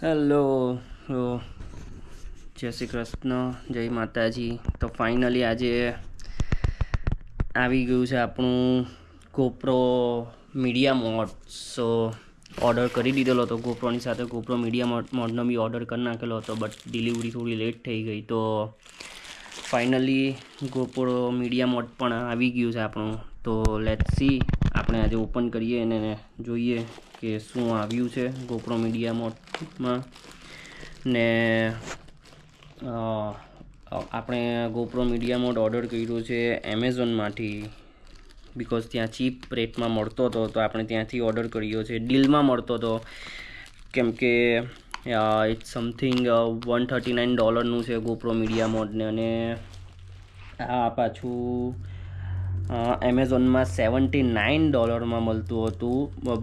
Hello. તો જય શ્રી કૃષ્ણ, જય માતાજી. તો ફાઇનલી આજે આવી ગયું છે આપણું ગોપ્રો મીડિયા મોડ. સો ઓર્ડર કરી દીધેલો હતો ગોપ્રોની સાથે. ગોપ્રો મીડિયા મોડનો બી ઓર્ડર કરી નાખેલો હતો, બટ ડિલિવરી થોડી લેટ થઈ ગઈ. તો ફાઇનલી ગોપ્રો મીડિયા મોડ પણ આવી ગયું છે આપણું. તો લેટ્સ સી, આપણે આજે ઓપન કરીએ અને જોઈએ કે શું આવ્યું છે ગોપ્રો મીડિયા મોડમાં. ને આપણે ગોપ્રો મીડિયા મોડ ઓર્ડર કર્યો છે એમેઝોનમાંથી, બિકોઝ ત્યાં ચીપ રેટમાં મળતો હતો. તો આપણે ત્યાંથી ઓર્ડર કર્યો છે. ડીલમાં મળતો હતો, કેમ કે ઇટ્સ સમથિંગ $139 છે ગોપ્રો મીડિયા મોડને. અને આ પાછું એમેઝોનમાં $79 મળતું હતું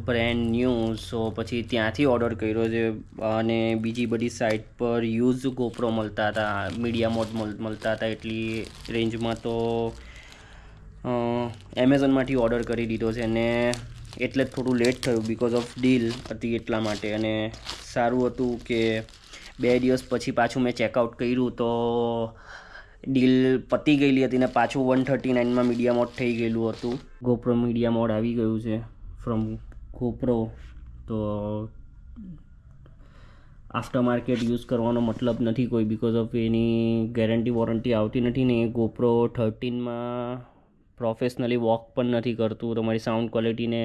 બ્રેન્ડ ન્યૂ. સો પછી ત્યાંથી ઓર્ડર કર્યો છે. અને બીજી બધી સાઇટ પર યુઝ ગોપ્રો મળતા હતા, મીડિયા મોડ મળતા હતા એટલી રેન્જમાં. તો એમેઝોનમાંથી ઓર્ડર કરી દીધો છે. અને એટલે જ થોડું લેટ થયું, બિકોઝ ઓફ ડીલ હતી એટલા માટે. અને સારું હતું કે 2 દિવસ પછી પાછું મેં ચેકઆઉટ કર્યું તો ડીલ પતી ગયેલી હતી ને પાછું 139માં મીડિયા મોડ થઈ ગયેલું હતું. ગોપ્રો મીડિયા મોડ આવી ગયું છે ફ્રોમ ગોપ્રો. તો આફ્ટર માર્કેટ યુઝ કરવાનો મતલબ નથી કોઈ, because of any guarantee warranty આવતી નથી ને. એ ગોપ્રો 13માં પ્રોફેશનલી વોક પણ નથી કરતું. તમારી સાઉન્ડ ક્વોલિટીને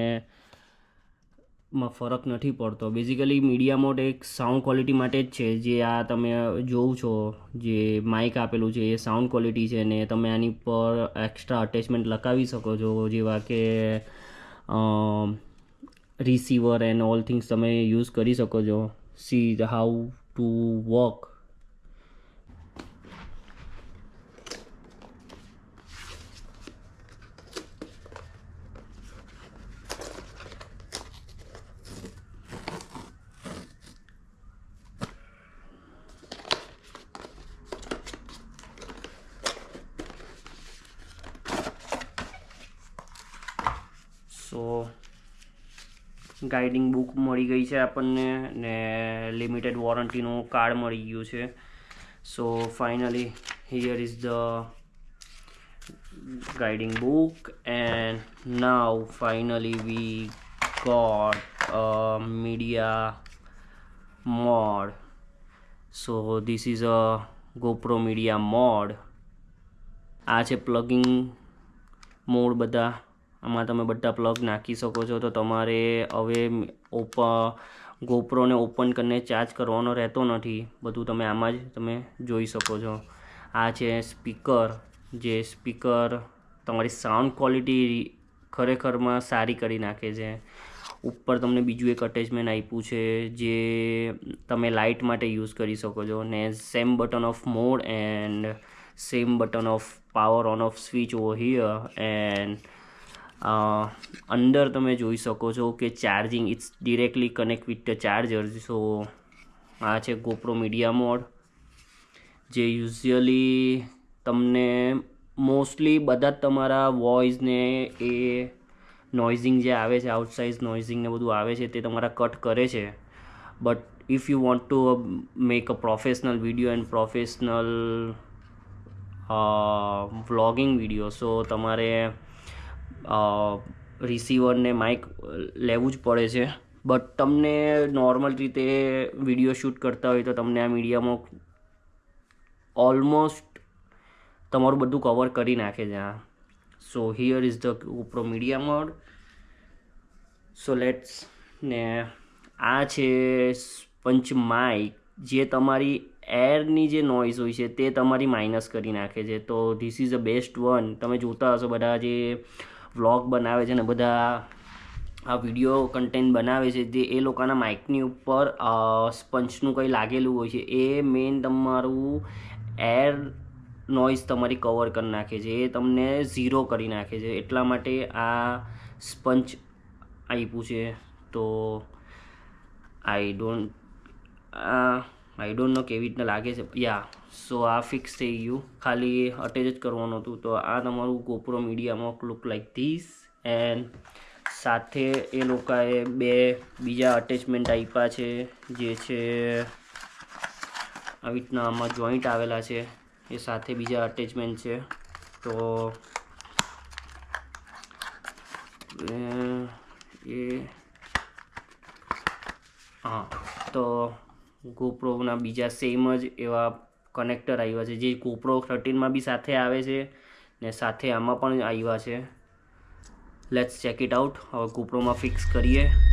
માં ફરક નથી પડતો. બેઝિકલી મીડિયા મોડ એક સાઉન્ડ ક્વોલિટી માટે જ છે. જે આ તમે જોવો છો, જે માઇક આપેલું છે એ સાઉન્ડ ક્વોલિટી છે. ને તમે આની પર એક્સ્ટ્રા અટેચમેન્ટ લગાવી શકો છો, જેવા કે રિસીવર એન્ડ ઓલ થિંગ્સ તમે યુઝ કરી શકો છો. C how to work. So guiding book મળી ગઈ છે આપણને, ને લિમિટેડ વોરંટીનું કાર્ડ મળી ગયું છે. So finally here is the guiding book, and now finally we got a media mod. So this is a GoPro media mod. આ છે પ્લગિંગ મોડ. બધા આમાં તમે બધા પ્લગ નાખી શકો છો. તો તમારે હવે ગોપ્રોને ઓપન કરીને ચાર્જ કરવાનો રહેતો નથી. બધું તમે આમાં જ તમે જોઈ શકો છો. આ છે સ્પીકર, જે સ્પીકર તમારી સાઉન્ડ ક્વોલિટી ખરેખરમાં સારી કરી નાખે છે. ઉપર તમને બીજું એક અટેચમેન્ટ આપ્યું છે જે તમે લાઇટ માટે યુઝ કરી શકો છો. ને same button of mode and same button of power on off switch over here. And અંદર તમે જોઈ શકો છો કે charging it's directly connect with the charger. So આ છે ગોપ્રો મીડિયા મોડ, જે યુઝ્યુઅલી તમને મોસ્ટલી બધા જ તમારા વોઇસને એ નોઇઝિંગ જે આવે છે, આઉટસાઇઝ નોઇઝિંગ ને બધું આવે છે, તે તમારા કટ કરે છે. But if you want to make a professional video and professional vlogging video, so તમારે રિસીવરને માઇક લેવું જ પડે છે. બટ તમને નોર્મલ રીતે વિડીયો શૂટ કરતા હોય તો તમને આ મીડિયામાં ઓલમોસ્ટ તમારું બધું કવર કરી નાખે છે આ. સો here is the GoPro media mode. So let's. ને આ છે સ્પંચ માઇક, જે તમારી એરની જે નોઇઝ હોય છે તે તમારી માઇનસ કરી નાખે છે. તો this is a best one. તમે જોતા હશો બધા જે વ્લોગ બનાવે છે ને બધા આ વિડીયો કન્ટેન્ટ બનાવે છે, તે એ લોકોના માઇકની ઉપર સ્પંચનું કંઈ લાગેલું હોય છે. એ મેઇન તમારું એર નોઇઝ તમારી કવર કરી નાખે છે. એ તમને ઝીરો કરી નાખે છે. એટલા માટે આ સ્પંચ આપ્યું છે. તો આઈ ડોન્ટ નો કેવી રીતના લાગે છે. યા સો આ ફિક્સ થઈ ગયું, ખાલી અટેચ જ કરવાનું હતું. તો આ તમારું ગોપ્રો મીડિયામાં લુક લાઈક ધીસ. એન્ડ સાથે એ લોકોએ બે બીજા અટેચમેન્ટ આપ્યા છે, જે છે આવી રીતના આમાં જોઈન્ટ આવેલા છે, એ સાથે બીજા અટેચમેન્ટ છે. તો એ હા, તો GoProના બીજા સેમ જ એવા કનેક્ટર આવ્યા છે, જે GoPro 13માં બી સાથે આવે છે ને સાથે આમાં પણ આવ્યા છે. Let's check it out. હવે GoProમાં ફિક્સ કરીએ.